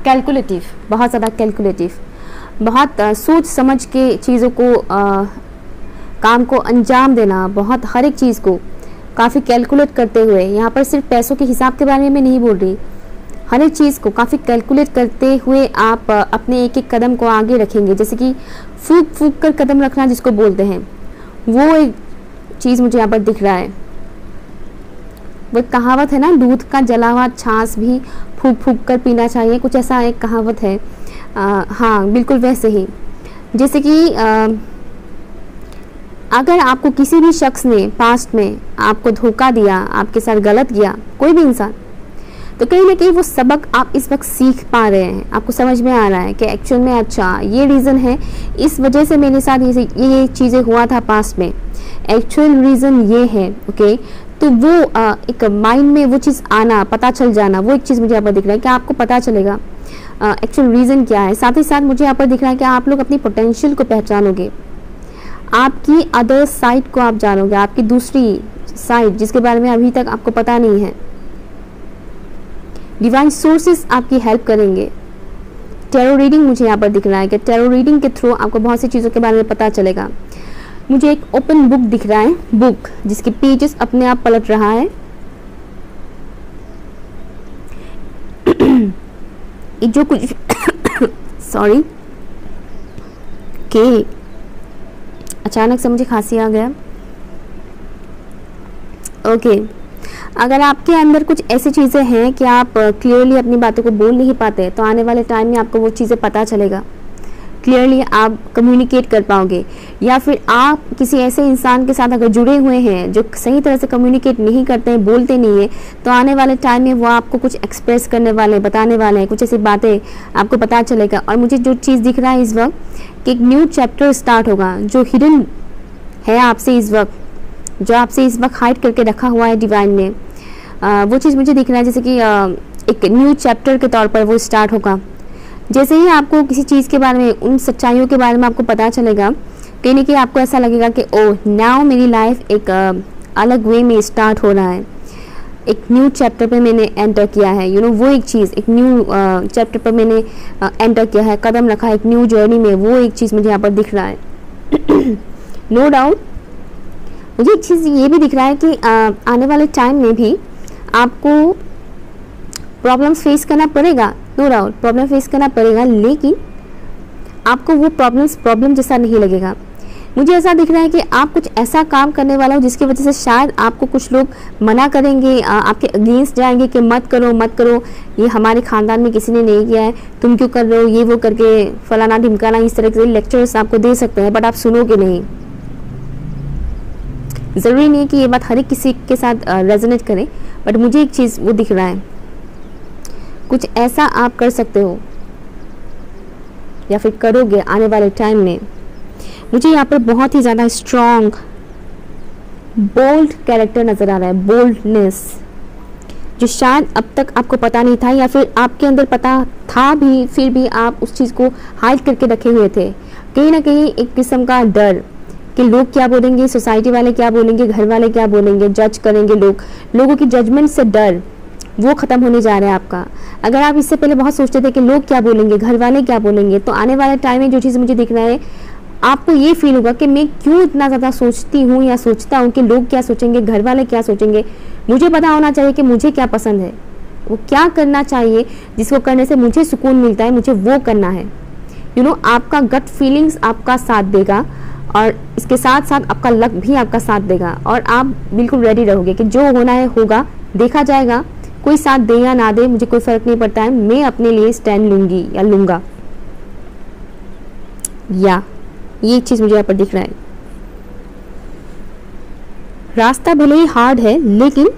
[SPEAKER 1] कैलकुलेटिव, बहुत ज़्यादा कैलकुलेटिव, बहुत सोच समझ के चीज़ों को काम को अंजाम देना, बहुत हर एक चीज़ को काफ़ी कैलकुलेट करते हुए। यहाँ पर सिर्फ पैसों के हिसाब के बारे में नहीं बोल रही, हर एक चीज़ को काफ़ी कैलकुलेट करते हुए आप अपने एक एक कदम को आगे रखेंगे। जैसे कि फूक फूक कर कदम रखना जिसको बोलते हैं, वो एक चीज़ मुझे यहाँ पर दिख रहा है। वो कहावत है ना, दूध का जला हुआ छाछ भी फूक फूक कर पीना चाहिए, कुछ ऐसा एक कहावत है। हाँ बिल्कुल वैसे ही, जैसे कि अगर आपको किसी भी शख्स ने पास्ट में आपको धोखा दिया, आपके साथ गलत किया, कोई भी इंसान, तो कहीं ना कहीं वो सबक आप इस वक्त सीख पा रहे हैं। आपको समझ में आ रहा है कि एक्चुअल में अच्छा ये रीज़न है, इस वजह से मेरे साथ ये चीज़ें हुआ था पास्ट में, एक्चुअल रीज़न ये है, ओके। तो वो एक माइंड में वो चीज़ आना, पता चल जाना, वो एक चीज़ मुझे यहाँ पर दिख रहा है कि आपको पता चलेगा एक्चुअल रीज़न क्या है। साथ ही साथ मुझे यहाँ पर दिख रहा है कि आप लोग अपनी पोटेंशियल को पहचानोगे, आपकी अदर साइड को आप जानोगे, आपकी दूसरी साइड जिसके बारे में अभी तक आपको पता नहीं है। डिवाइन सोर्सेस आपकी हेल्प करेंगे। टैरो रीडिंग मुझे यहाँ पर दिख रहा है कि टैरो रीडिंग के थ्रू आपको बहुत सी चीज़ों के बारे में पता चलेगा। मुझे एक ओपन बुक दिख रहा है, बुक जिसके पेजेस अपने आप पलट रहा है। जो कुछ सॉरी के अचानक से मुझे खांसी आ गया, ओके। अगर आपके अंदर कुछ ऐसी चीज़ें हैं कि आप क्लियरली अपनी बातों को बोल नहीं पाते, तो आने वाले टाइम में आपको वो चीज़ें पता चलेगा, क्लियरली आप कम्युनिकेट कर पाओगे। या फिर आप किसी ऐसे इंसान के साथ अगर जुड़े हुए हैं जो सही तरह से कम्युनिकेट नहीं करते हैं, बोलते नहीं हैं, तो आने वाले टाइम में वो आपको कुछ एक्सप्रेस करने वाले हैं, बताने वाले हैं, कुछ ऐसी बातें आपको पता चलेगा। और मुझे जो चीज़ दिख रहा है इस वक्त कि एक न्यू चैप्टर स्टार्ट होगा जो हिडन है आपसे इस वक्त, जो आपसे इस वक्त हाइड करके रखा हुआ है डिवाइन ने, वो चीज़ मुझे दिख रहा है जैसे कि एक न्यू चैप्टर के तौर पर वो स्टार्ट होगा। जैसे ही आपको किसी चीज़ के बारे में, उन सच्चाइयों के बारे में आपको पता चलेगा, कहीं ना कहीं आपको ऐसा लगेगा कि ओह नाउ मेरी लाइफ एक अलग वे में स्टार्ट हो रहा है, एक न्यू चैप्टर पे मैंने एंटर किया है। वो एक चीज़, एक न्यू चैप्टर पर मैंने एंटर किया है, कदम रखा है एक न्यू जर्नी में, वो एक चीज़ मुझे यहाँ पर दिख रहा है। नो डाउट मुझे एक चीज़ ये भी दिख रहा है कि आने वाले टाइम में भी आपको प्रॉब्लम्स फेस करना पड़ेगा, नो डाउट प्रॉब्लम फेस करना पड़ेगा, लेकिन आपको वो प्रॉब्लम जैसा नहीं लगेगा। मुझे ऐसा दिख रहा है कि आप कुछ ऐसा काम करने वाला हो जिसकी वजह से शायद आपको कुछ लोग मना करेंगे, आपके अगेंस्ट जाएंगे कि मत करो मत करो, ये हमारे ख़ानदान में किसी ने नहीं किया है, तुम क्यों कर रहे हो, ये वो करके फलाना ढिमकाना, इस तरह के लेक्चर्स आपको दे सकते हैं, बट आप सुनोगे नहीं। ज़रूरी नहीं है कि ये बात हर एक किसी के साथ रेजोनेट करे, बट मुझे एक चीज़ वो दिख रहा है, कुछ ऐसा आप कर सकते हो या फिर करोगे आने वाले टाइम में। मुझे यहाँ पर बहुत ही ज़्यादा स्ट्रॉन्ग बोल्ड कैरेक्टर नज़र आ रहा है, बोल्डनेस, जो शायद अब तक आपको पता नहीं था, या फिर आपके अंदर पता था भी फिर भी आप उस चीज़ को हाइड करके रखे हुए थे। कहीं ना कहीं एक किस्म का डर कि लोग क्या बोलेंगे, सोसाइटी वाले क्या बोलेंगे, घर वाले क्या बोलेंगे, जज करेंगे लोगों की जजमेंट से डर, वो ख़त्म होने जा रहा है आपका। अगर आप इससे पहले बहुत सोचते थे कि लोग क्या बोलेंगे, घर वाले क्या बोलेंगे, तो आने वाले टाइम में जो चीज़ मुझे दिख रहा है, आपको ये फील होगा कि मैं क्यों इतना ज़्यादा सोचती हूँ या सोचता हूँ कि लोग क्या सोचेंगे, घर वाले क्या सोचेंगे। मुझे पता होना चाहिए कि मुझे क्या पसंद है, वो क्या करना चाहिए, जिसको करने से मुझे सुकून मिलता है, मुझे वो करना है। आपका गट फीलिंग्स आपका साथ देगा, और इसके साथ साथ आपका लक भी आपका साथ देगा, और आप बिल्कुल रेडी रहोगे कि जो होना है होगा, देखा जाएगा, कोई साथ दे या ना दे मुझे कोई फ़र्क नहीं पड़ता है, मैं अपने लिए स्टैंड लूँगी या लूँगा। या ये चीज़ मुझे यहाँ पर दिख रहा है। रास्ता भले ही हार्ड है, लेकिन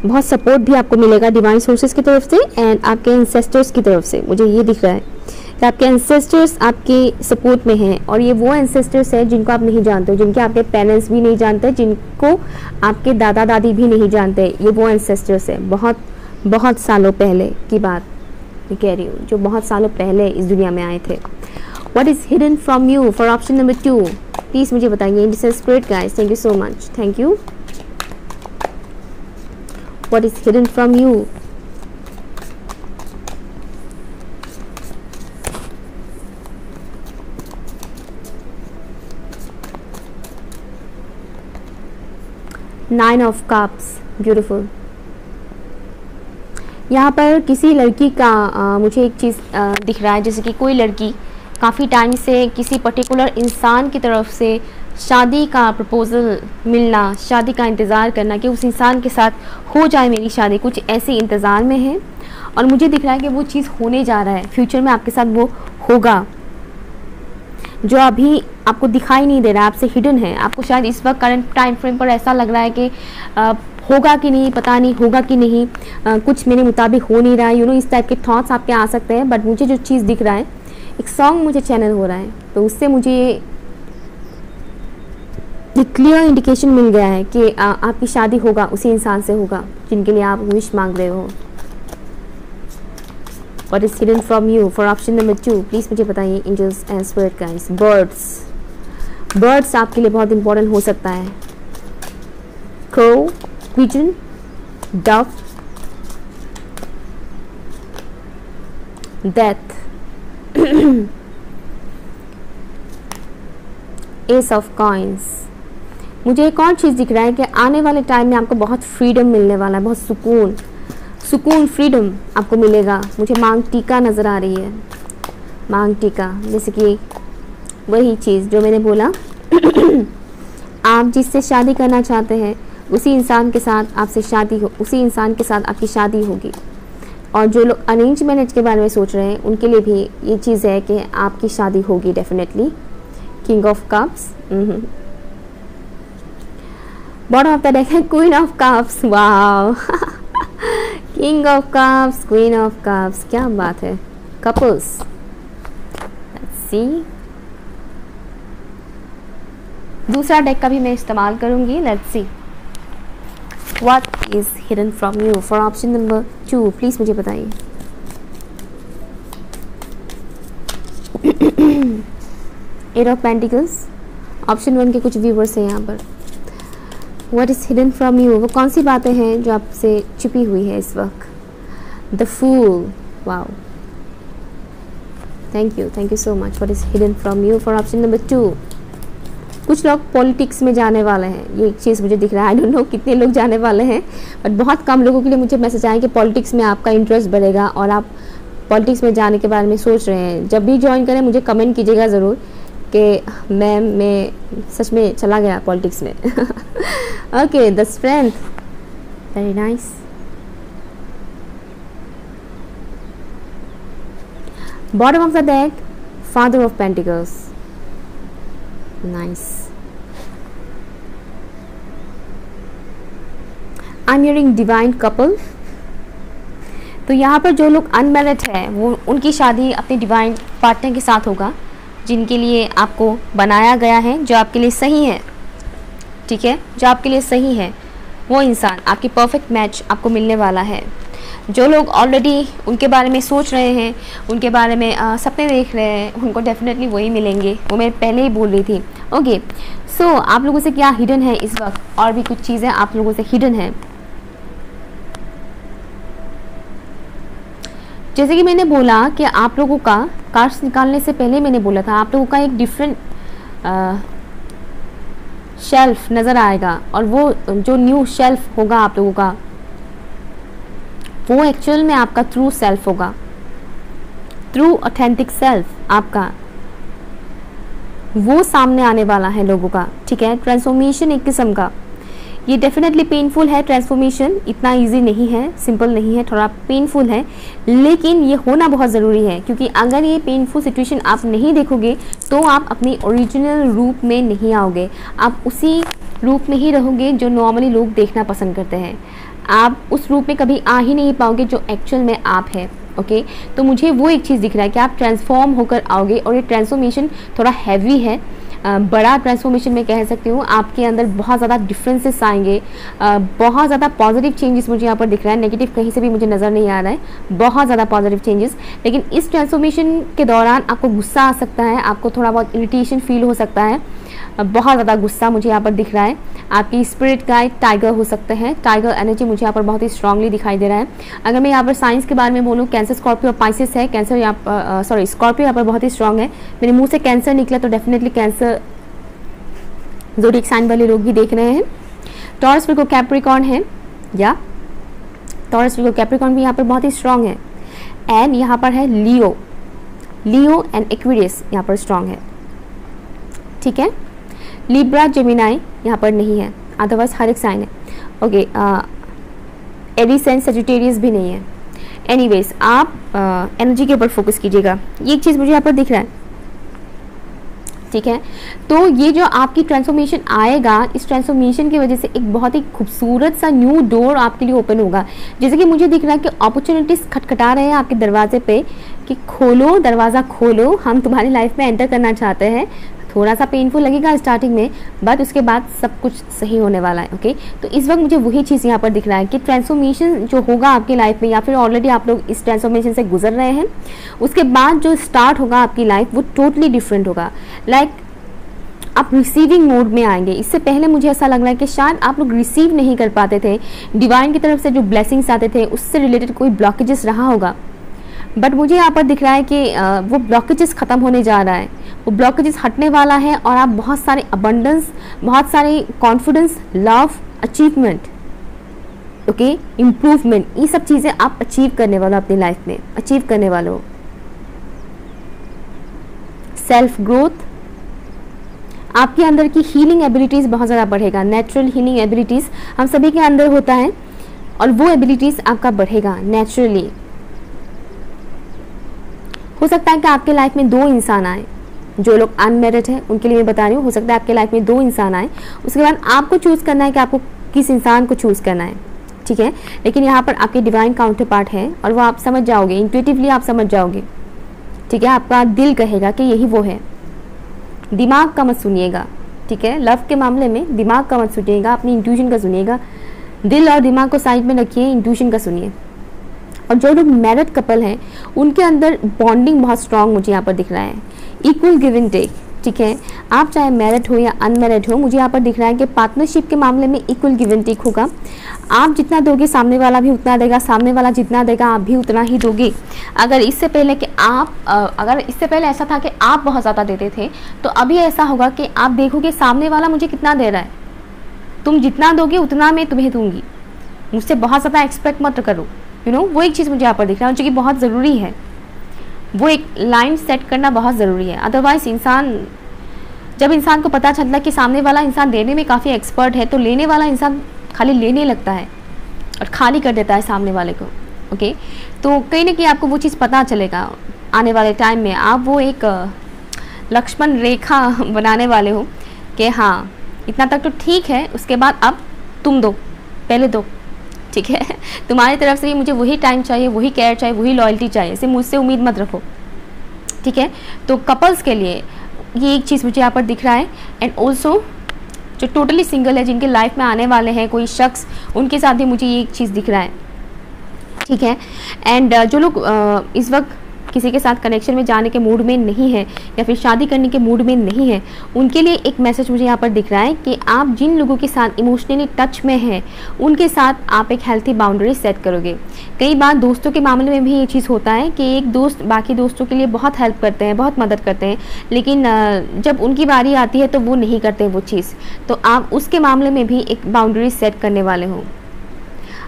[SPEAKER 1] बहुत सपोर्ट भी आपको मिलेगा डिवाइन सोर्सेज की तरफ से एंड आपके एंसेस्टर्स की तरफ से। मुझे ये दिख रहा है कि आपके एंसेस्टर्स आपके सपोर्ट में हैं, और ये वो एंसेस्टर्स हैं जिनको आप नहीं जानते हो, जिनके आपके पेरेंट्स भी नहीं जानते, जिनको आपके दादा दादी भी नहीं जानते। ये वो एंसेस्टर्स हैं, बहुत बहुत सालों पहले की बात मैं कह रही हूँ, जो बहुत सालों पहले इस दुनिया में आए थे। What is hidden from you for option number 2, please मुझे बताइए। Indian spirit guys, thank you so much, thank you. What is hidden from you? Nine of cups, beautiful. यहाँ पर किसी लड़की का मुझे एक चीज़ दिख रहा है, जैसे कि कोई लड़की काफ़ी टाइम से किसी पर्टिकुलर इंसान की तरफ से शादी का प्रपोज़ल मिलना, शादी का इंतज़ार करना कि उस इंसान के साथ हो जाए मेरी शादी, कुछ ऐसे इंतज़ार में है। और मुझे दिख रहा है कि वो चीज़ होने जा रहा है, फ्यूचर में आपके साथ वो होगा, जो अभी आपको दिखाई नहीं दे रहा है, आपसे हिडन है। आपको शायद इस वक्त करंट टाइम फ्रेम पर ऐसा लग रहा है कि होगा कि नहीं, पता नहीं होगा कि नहीं, कुछ मेरे मुताबिक हो नहीं रहा है, इस टाइप के थॉट्स आपके आ सकते हैं। बट मुझे जो चीज़ दिख रहा है, एक सॉन्ग मुझे चैनल हो रहा है, तो उससे मुझे एक क्लियर इंडिकेशन मिल गया है कि आपकी शादी होगा, उसी इंसान से होगा जिनके लिए आप विश मांग रहे हो। What is hidden from you for option number 2, please मुझे बताइए angels and spirit guides. Birds आपके लिए बहुत इंपॉर्टेंट हो सकता है। crow, pigeon, dove, death, ace of coins। मुझे एक और चीज़ दिख रहा है कि आने वाले टाइम में आपको बहुत फ्रीडम मिलने वाला है, बहुत सुकून फ्रीडम आपको मिलेगा। मुझे मांग टीका नज़र आ रही है, मांग टीका, जैसे कि वही चीज़ जो मैंने बोला आप जिससे शादी करना चाहते हैं उसी इंसान के साथ आपसे शादी हो, उसी इंसान के साथ आपकी शादी होगी। और जो लोग अरेंज मैरिज के बारे में सोच रहे हैं उनके लिए भी ये चीज़ है कि आपकी शादी होगी definitely. King of cups, bottom of the deck है queen of cups. Wow king of cups, queen of cups, क्या बात है। Couples, let's see. दूसरा डेक का भी मैं इस्तेमाल करूंगी। Let's see what is hidden from you for option number 2। Please मुझे बताइए। एट ऑफ पेंटिकल्स, ऑप्शन 1 के कुछ व्यूवर्स हैं यहाँ पर। What is hidden from you, वो कौन सी बातें हैं जो आपसे छिपी हुई है इस वक्त। The fool, wow, thank you so much. What is hidden from you for option number 2। कुछ लोग पॉलिटिक्स में जाने वाले हैं, ये एक चीज़ मुझे दिख रहा है। आई डोंट नो कितने लोग जाने वाले हैं, बट बहुत कम लोगों के लिए मुझे मैसेज आया कि पॉलिटिक्स में आपका इंटरेस्ट बढ़ेगा और आप पॉलिटिक्स में जाने के बारे में सोच रहे हैं। जब भी ज्वाइन करें मुझे कमेंट कीजिएगा ज़रूर कि मैम मैं सच में चला गया पॉलिटिक्स में। Okay, the strength, very nice. Bottom of the deck, father of pentacles, nice. I am hearing divine couple. तो यहाँ पर जो लोग अनमैरिड है वो उनकी शादी अपने डिवाइन पार्टनर के साथ होगा जिनके लिए आपको बनाया गया है, जो आपके लिए सही है। ठीक है, जो आपके लिए सही है वो इंसान, आपकी परफेक्ट मैच आपको मिलने वाला है। जो लोग ऑलरेडी उनके बारे में सोच रहे हैं, उनके बारे में सपने देख रहे हैं, उनको डेफिनेटली वही मिलेंगे। वो मैं पहले ही बोल रही थी। ओके, सो आप लोगों से क्या हिडन है इस वक्त, और भी कुछ चीज़ें आप लोगों से हिडन है। जैसे कि मैंने बोला कि आप लोगों का कार्ड्स निकालने से पहले मैंने बोला था आप लोगों का एक डिफरेंट शेल्फ नज़र आएगा, और वो जो न्यू शेल्फ होगा आप लोगों का वो एक्चुअल में आपका ट्रू सेल्फ होगा, ट्रू ऑथेंटिक सेल्फ आपका वो सामने आने वाला है लोगों का। ठीक है, ट्रांसफॉर्मेशन एक किस्म का, ये डेफिनेटली पेनफुल है। ट्रांसफॉर्मेशन इतना इजी नहीं है, सिंपल नहीं है, थोड़ा पेनफुल है, लेकिन ये होना बहुत ज़रूरी है, क्योंकि अगर ये पेनफुल सिचुएशन आप नहीं देखोगे तो आप अपनी ओरिजिनल रूप में नहीं आओगे। आप उसी रूप में ही रहोगे जो नॉर्मली लोग देखना पसंद करते हैं। आप उस रूप में कभी आ ही नहीं पाओगे जो एक्चुअल में आप है। ओके, तो मुझे वो एक चीज़ दिख रहा है कि आप ट्रांसफॉर्म होकर आओगे, और ये ट्रांसफॉर्मेशन थोड़ा हैवी है, बड़ा ट्रांसफॉर्मेशन मैं कह सकती हूँ। आपके अंदर बहुत ज़्यादा डिफरेंसेस आएंगे, बहुत ज़्यादा पॉजिटिव चेंजेस मुझे यहाँ पर दिख रहा है, नेगेटिव कहीं से भी मुझे नज़र नहीं आ रहा है, बहुत ज़्यादा पॉजिटिव चेंजेस। लेकिन इस ट्रांसफॉर्मेशन के दौरान आपको गुस्सा आ सकता है, आपको थोड़ा बहुत इरिटेशन फील हो सकता है, बहुत ज़्यादा गुस्सा मुझे यहाँ पर दिख रहा है। आपकी स्पिरिट गाइड टाइगर हो सकते हैं, टाइगर एनर्जी मुझे यहाँ पर बहुत ही स्ट्रांगली दिखाई दे रहा है। अगर मैं यहाँ पर साइंस के बारे में बोलूँ, कैंसर, स्कॉर्पियो और पाइसेस है। कैंसर यहाँ पर सॉरी स्कॉर्पियो यहाँ पर बहुत ही स्ट्रांग है। मेरे मुंह से कैंसर निकला तो डेफिनेटली कैंसर ज़ोडिएक साइन वाले लोग भी देख रहे हैं। टॉरस, विर्गो, कैप्रिकॉर्न है, या टॉरस, विर्गो, कैप्रिकॉर्न भी यहाँ पर बहुत ही स्ट्रांग है। एंड यहाँ पर है लियो, लियो एंड एक्वेरियस यहाँ पर स्ट्रांग है। ठीक है, लिब्रा, जेमिनाई यहाँ पर नहीं है, अदरवाइज हर एक साइन है। ओके, एरीज एंड सजिटेरियस भी नहीं है। एनीवेज, आप एनर्जी के ऊपर फोकस कीजिएगा, ये एक चीज़ मुझे यहाँ पर दिख रहा है। ठीक है, तो ये जो आपकी ट्रांसफॉर्मेशन आएगा, इस ट्रांसफॉर्मेशन की वजह से एक बहुत ही खूबसूरत सा न्यू डोर आपके लिए ओपन होगा। जैसे कि मुझे दिख रहा है कि अपॉर्चुनिटीज़ खटखटा रहे हैं आपके दरवाजे पे कि खोलो, दरवाज़ा खोलो, हम तुम्हारी लाइफ में एंटर करना चाहते हैं। थोड़ा सा पेनफुल लगेगा स्टार्टिंग में, बट उसके बाद सब कुछ सही होने वाला है। ओके, तो इस वक्त मुझे वही चीज़ यहाँ पर दिख रहा है कि ट्रांसफॉर्मेशन जो होगा आपकी लाइफ में, या फिर ऑलरेडी आप लोग इस ट्रांसफॉर्मेशन से गुजर रहे हैं, उसके बाद जो स्टार्ट होगा आपकी लाइफ वो टोटली डिफरेंट होगा। लाइक आप रिसीविंग मोड में आएंगे। इससे पहले मुझे ऐसा लग रहा है कि शायद आप लोग रिसीव नहीं कर पाते थे, डिवाइन की तरफ से जो ब्लेसिंग्स आते थे उससे रिलेटेड कोई ब्लॉकेजेस रहा होगा, बट मुझे यहाँ पर दिख रहा है कि वो ब्लॉकेजेस ख़त्म होने जा रहा है, वो ब्लॉकेजेस हटने वाला है, और आप बहुत सारे अबंडेंस, बहुत सारे confidence, love, achievement, okay, improvement, ये सब चीज़ें आप अचीव करने वाले हो अपनी लाइफ में, अचीव करने वाले हो। सेल्फ ग्रोथ, आपके अंदर की हीलिंग एबिलिटीज़ बहुत ज़्यादा बढ़ेगा। नेचुरल हीलिंग एबिलिटीज़ हम सभी के अंदर होता है और वो एबिलिटीज़ आपका बढ़ेगा नेचुरली। हो सकता है कि आपके लाइफ में 2 इंसान आए, जो लोग अनमेरिड हैं उनके लिए मैं बता रही हूँ। हो सकता है आपके लाइफ में 2 इंसान आए, उसके बाद आपको चूज़ करना है कि आपको किस इंसान को चूज़ करना है, ठीक है। लेकिन यहाँ पर आपके डिवाइन काउंटर पार्ट है और वो आप समझ जाओगे, इंट्यूटिवली आप समझ जाओगे, ठीक है। आपका दिल कहेगा कि यही वो है। दिमाग का मत सुनिएगा, ठीक है। लव के मामले में दिमाग का मत सुनिएगा, अपनी इंट्यूशन का सुनिएगा। दिल और दिमाग को साइड में रखिए, इंट्यूशन का सुनिए। और जो लोग मैरिड कपल हैं उनके अंदर बॉन्डिंग बहुत स्ट्रांग मुझे यहाँ पर दिख रहा है, इक्वल गिव एंड टेक, ठीक है। आप चाहे मैरिड हो या अनमैरिड हो, मुझे यहाँ पर दिख रहा है कि पार्टनरशिप के मामले में इक्वल गिव एंड टेक होगा। आप जितना दोगे सामने वाला भी उतना देगा, सामने वाला जितना देगा आप भी उतना ही दोगे। अगर इससे पहले ऐसा था कि आप बहुत ज़्यादा देते थे, तो अभी ऐसा होगा कि आप देखोगे सामने वाला मुझे कितना दे रहा है, तुम जितना दोगे उतना मैं तुम्हें दूंगी, मुझसे बहुत ज़्यादा एक्सपेक्ट मत करो। वो एक चीज़ मुझे यहाँ पर दिख रहा है जो कि बहुत ज़रूरी है। वो एक लाइन सेट करना बहुत ज़रूरी है। अदरवाइज जब इंसान को पता चलता है कि सामने वाला इंसान देने में काफ़ी एक्सपर्ट है, तो लेने वाला इंसान खाली लेने लगता है और खाली कर देता है सामने वाले को, ओके। तो कहीं ना कहीं आपको वो चीज़ पता चलेगा आने वाले टाइम में। आप वो एक लक्ष्मण रेखा बनाने वाले हो कि हाँ इतना तक तो ठीक है, उसके बाद अब तुम दो, पहले दो, ठीक है। तुम्हारी तरफ से भी मुझे वही टाइम चाहिए, वही केयर चाहिए, वही लॉयल्टी चाहिए, सिर्फ मुझसे उम्मीद मत रखो, ठीक है। तो कपल्स के लिए ये एक चीज़ मुझे यहाँ पर दिख रहा है। एंड ऑल्सो जो टोटली सिंगल है, जिनके लाइफ में आने वाले हैं कोई शख्स, उनके साथ भी मुझे ये एक चीज़ दिख रहा है, ठीक है। एंड जो लोग इस वक्त किसी के साथ कनेक्शन में जाने के मूड में नहीं है या फिर शादी करने के मूड में नहीं है, उनके लिए एक मैसेज मुझे यहाँ पर दिख रहा है कि आप जिन लोगों के साथ इमोशनली टच में हैं उनके साथ आप एक हेल्थी बाउंड्री सेट करोगे। कई बार दोस्तों के मामले में भी ये चीज़ होता है कि एक दोस्त बाकी दोस्तों के लिए बहुत हेल्प करते हैं, बहुत मदद करते हैं, लेकिन जब उनकी बारी आती है तो वो नहीं करते वो चीज़। तो आप उसके मामले में भी एक बाउंड्री सेट करने वाले हो।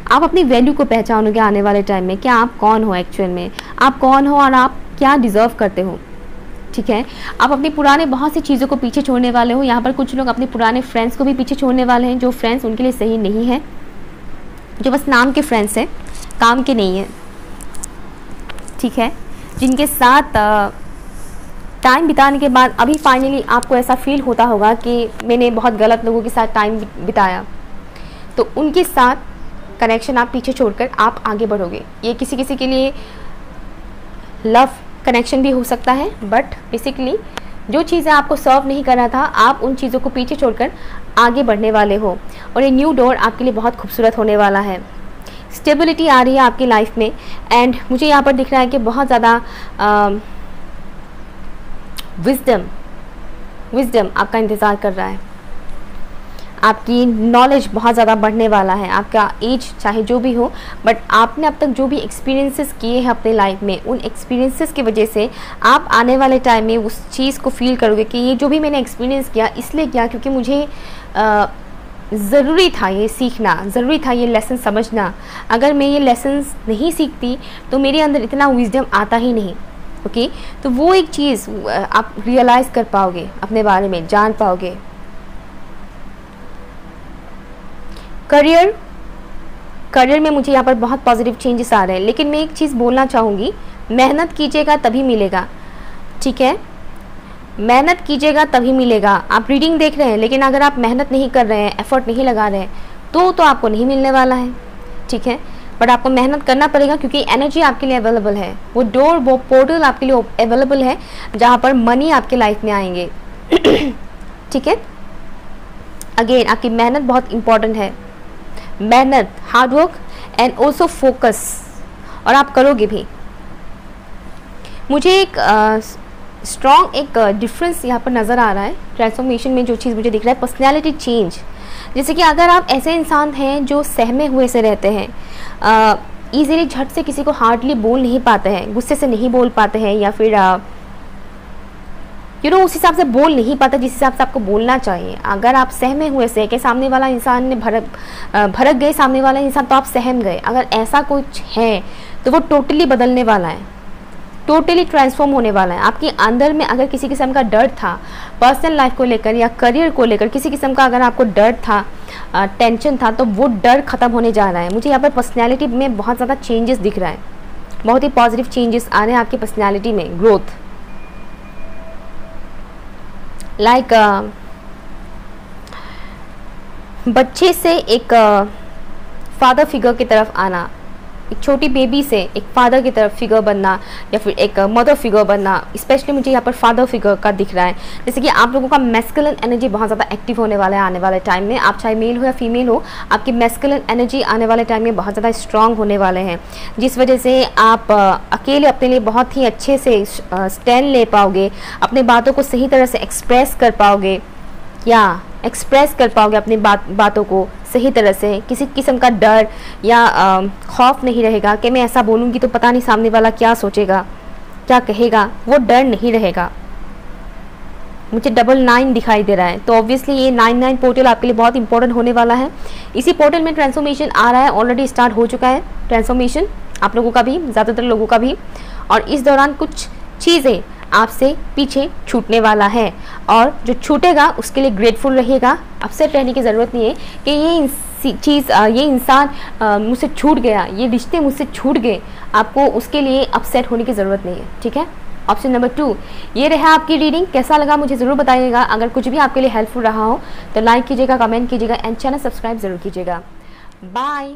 [SPEAKER 1] आप अपनी वैल्यू को पहचानोगे आने वाले टाइम में, क्या आप कौन हो एक्चुअल में, आप कौन हो और आप क्या डिज़र्व करते हो, ठीक है। आप अपनी पुराने बहुत सी चीज़ों को पीछे छोड़ने वाले हो। यहाँ पर कुछ लोग अपने पुराने फ्रेंड्स को भी पीछे छोड़ने वाले हैं, जो फ्रेंड्स उनके लिए सही नहीं है, जो बस नाम के फ्रेंड्स हैं, काम के नहीं हैं, ठीक है। जिनके साथ टाइम बिताने के बाद अभी फाइनली आपको ऐसा फील होता होगा कि मैंने बहुत गलत लोगों के साथ टाइम बिताया, तो उनके साथ कनेक्शन आप पीछे छोड़कर आप आगे बढ़ोगे। ये किसी किसी के लिए लव कनेक्शन भी हो सकता है, बट बेसिकली जो चीज़ें आपको सर्व नहीं करना था, आप उन चीज़ों को पीछे छोड़कर आगे बढ़ने वाले हो। और ये न्यू डोर आपके लिए बहुत खूबसूरत होने वाला है। स्टेबिलिटी आ रही है आपकी लाइफ में। एंड मुझे यहाँ पर दिख रहा है कि बहुत ज़्यादा विजडम आपका इंतज़ार कर रहा है। आपकी नॉलेज बहुत ज़्यादा बढ़ने वाला है। आपका एज चाहे जो भी हो, बट आपने अब तक जो भी एक्सपीरियंसेस किए हैं अपने लाइफ में, उन एक्सपीरियंसेस की वजह से आप आने वाले टाइम में उस चीज़ को फील करोगे कि ये जो भी मैंने एक्सपीरियंस किया इसलिए किया क्योंकि मुझे ज़रूरी था ये सीखना, ज़रूरी था ये लेसन समझना। अगर मैं ये लेसन्स नहीं सीखती तो मेरे अंदर इतना विजडम आता ही नहीं, ओके। तो वो एक चीज़ आप रियलाइज़ कर पाओगे, अपने बारे में जान पाओगे। करियर में मुझे यहाँ पर बहुत पॉजिटिव चेंजेस आ रहे हैं, लेकिन मैं एक चीज़ बोलना चाहूँगी, मेहनत कीजिएगा तभी मिलेगा, ठीक है। मेहनत कीजिएगा तभी मिलेगा। आप रीडिंग देख रहे हैं, लेकिन अगर आप मेहनत नहीं कर रहे हैं, एफर्ट नहीं लगा रहे हैं, तो आपको नहीं मिलने वाला है, ठीक है। बट आपको मेहनत करना पड़ेगा क्योंकि एनर्जी आपके लिए अवेलेबल है। वो डोर, वो पोर्टल आपके लिए अवेलेबल है जहाँ पर मनी आपके लाइफ में आएंगे, ठीक है। अगेन आपकी मेहनत बहुत इंपॉर्टेंट है। मेहनत, हार्डवर्क एंड ऑल्सो फोकस, और आप करोगे भी। मुझे एक स्ट्रॉन्ग एक डिफरेंस यहाँ पर नज़र आ रहा है ट्रांसफॉर्मेशन में। जो चीज़ मुझे दिख रहा है पर्सनैलिटी चेंज। जैसे कि अगर आप ऐसे इंसान हैं जो सहमे हुए से रहते हैं, ईज़िली झट से किसी को हार्डली बोल नहीं पाते हैं, गुस्से से नहीं बोल पाते हैं, या फिर उस हिसाब से बोल नहीं पाते जिस हिसाब से आपको बोलना चाहिए। अगर आप सहमे हुए से कि सामने वाला इंसान ने भड़क गए सामने वाला इंसान, तो आप सहम गए, अगर ऐसा कुछ है तो वो टोटली बदलने वाला है, टोटली ट्रांसफॉर्म होने वाला है। आपके अंदर में अगर किसी किस्म का डर था पर्सनल लाइफ को लेकर या करियर को लेकर, किसी किस्म का अगर आपको डर था, टेंशन था, तो वो डर ख़त्म होने जा रहा है। मुझे यहाँ पर पर्सनैलिटी में बहुत ज़्यादा चेंजेस दिख रहा है, बहुत ही पॉजिटिव चेंजेस आ रहे हैं आपकी पर्सनैलिटी में, ग्रोथ। लाइक बच्चे से एक फादर फिगर की तरफ आना, एक छोटी बेबी से एक फादर की तरफ फिगर बनना या फिर एक मदर फिगर बनना। स्पेशली मुझे यहाँ पर फादर फिगर का दिख रहा है। जैसे कि आप लोगों का मैस्कुलिन एनर्जी बहुत ज़्यादा एक्टिव होने वाला है आने वाले टाइम में। आप चाहे मेल हो या फीमेल हो, आपकी मैस्कुलिन एनर्जी आने वाले टाइम में बहुत ज़्यादा स्ट्रांग होने वाले हैं, जिस वजह से आप अकेले अपने लिए बहुत ही अच्छे से स्टैंड ले पाओगे, अपनी बातों को सही तरह से एक्सप्रेस कर पाओगे या एक्सप्रेस कर पाओगे अपनी बातों को सही तरह से। किसी किस्म का डर या खौफ नहीं रहेगा कि मैं ऐसा बोलूँगी तो पता नहीं सामने वाला क्या सोचेगा, क्या कहेगा, वो डर नहीं रहेगा। मुझे 99 दिखाई दे रहा है, तो ऑब्वियसली ये 99 पोर्टल आपके लिए बहुत इंपॉर्टेंट होने वाला है। इसी पोर्टल में ट्रांसफॉर्मेशन आ रहा है, ऑलरेडी स्टार्ट हो चुका है ट्रांसफॉर्मेशन, आप लोगों का भी, ज़्यादातर लोगों का भी। और इस दौरान कुछ चीज़ें आपसे पीछे छूटने वाला है, और जो छूटेगा उसके लिए ग्रेटफुल रहिएगा। अपसेट रहने की ज़रूरत नहीं है कि ये इंसान मुझसे छूट गया, ये रिश्ते मुझसे छूट गए। आपको उसके लिए अपसेट होने की ज़रूरत नहीं है, ठीक है। ऑप्शन नंबर 2 ये रहा आपकी रीडिंग। कैसा लगा मुझे ज़रूर बताइएगा। अगर कुछ भी आपके लिए हेल्पफुल रहा हो तो लाइक कीजिएगा, कमेंट कीजिएगा एंड चैनल सब्सक्राइब ज़रूर कीजिएगा। बाय।